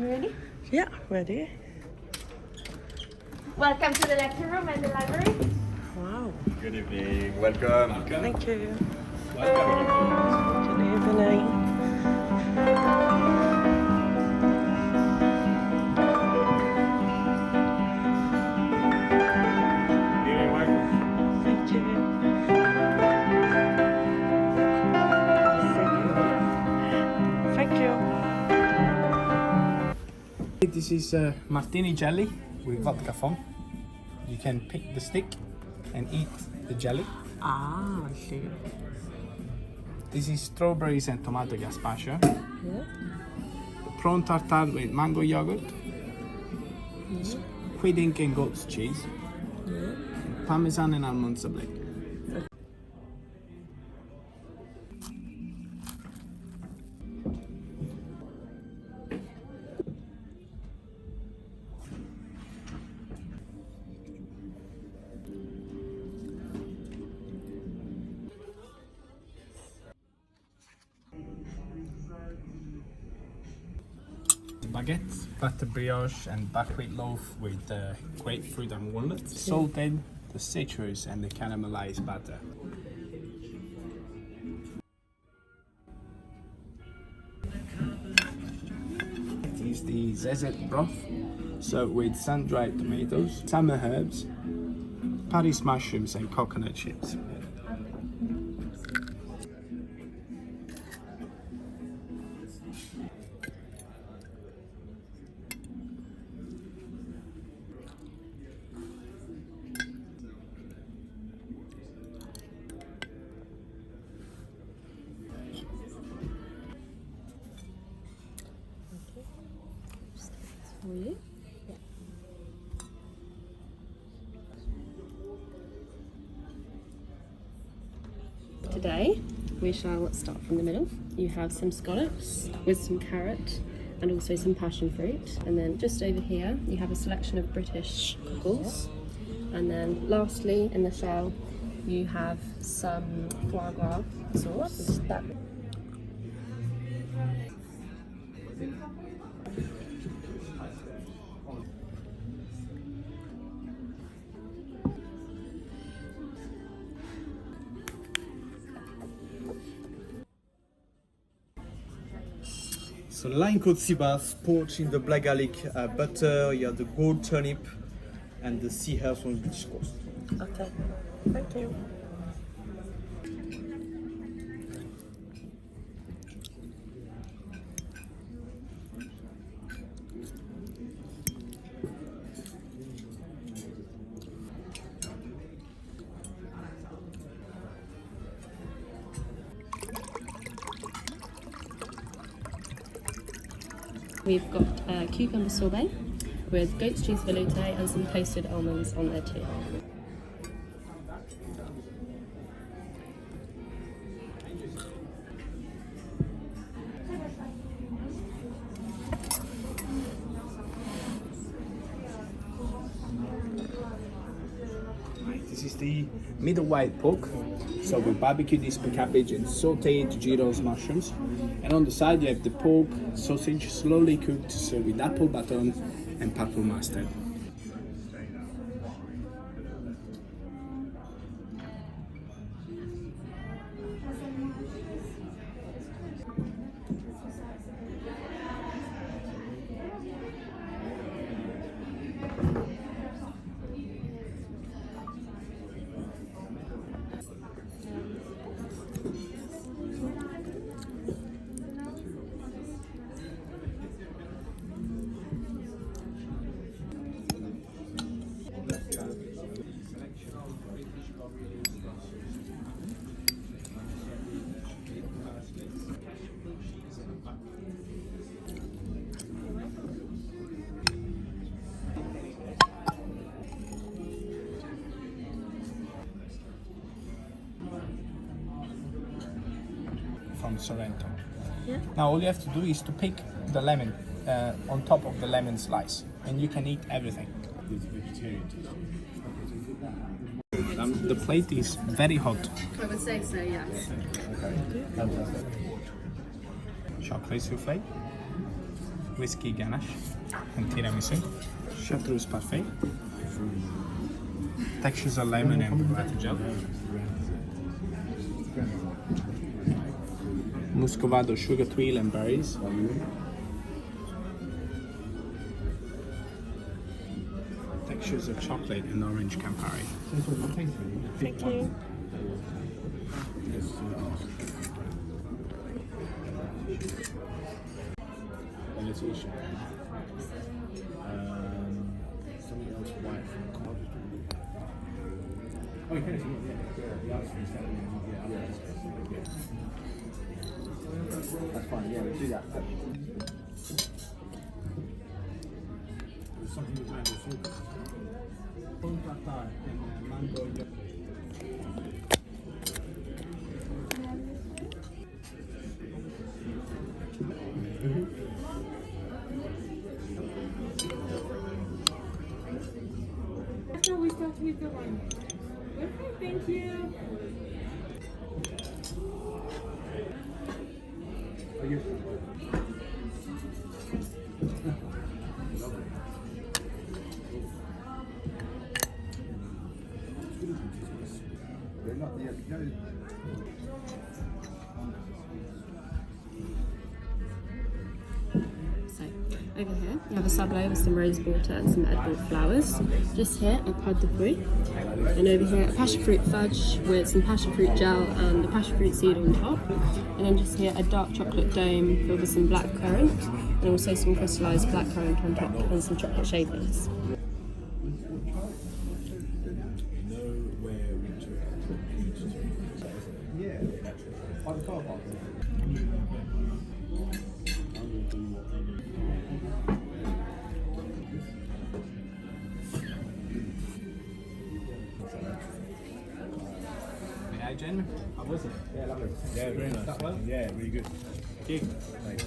You ready? Yeah, ready. Welcome to the lecture room and the library. Wow. Good evening. Welcome. Thank you. Welcome. Good evening. You're welcome. Thank you. Thank you. This is martini jelly with vodka foam. You can pick the stick and eat the jelly. Ah, I see. This is strawberries and tomato gazpacho. Yeah. Prawn tartare with mango yogurt. Squid ink and goat's cheese. Yeah. Parmesan and almond sablé. Baguette, butter brioche and buckwheat loaf with grapefruit and walnuts, salted, the citrus and the caramelized butter. It is the zezet broth, served with sun-dried tomatoes, summer herbs, Paris mushrooms and coconut chips. For you. Today we shall start from the middle. You have some scallops with some carrot and also some passion fruit, and then just over here you have a selection of British cockles, and then lastly in the shell you have some foie gras sauce. So line called sea bass, poached in the black garlic butter. You have the gold turnip and the sea herbs from the British coast. Okay. Thank you. We've got cucumber sorbet with goat's cheese velouté and some toasted almonds on there too. This is the middle white pork. So we barbecue this cabbage and sauteed gyros mushrooms. And on the side you have the pork sausage slowly cooked, so with apple button and purple mustard. From Sorrento. Yeah. Now all you have to do is to pick the lemon on top of the lemon slice, and you can eat everything. The plate is very hot. I would say so, yes. Chocolate souffle. whiskey ganache and tiramisu. Chartreuse parfait. Textures of lemon and burrata gel. Muscovado sugar tuile and berries. Textures of chocolate and orange Campari. Thank you. Something else white from college. That's fine, yeah, we'll do that. There's something with mango sauce. After we start with the wine. Okay, thank you. So over here you have a sablé with some rose water and some edible flowers. Just here a pas de fruit, and over here a passion fruit fudge with some passion fruit gel and a passion fruit seed on top. And then just here a dark chocolate dome filled with some black currant and also some crystallized black currant on top and some chocolate shavings. Yeah, gentlemen, how was it? Yeah, lovely. Yeah, very nice. Yeah, really good. Thank you. Thanks.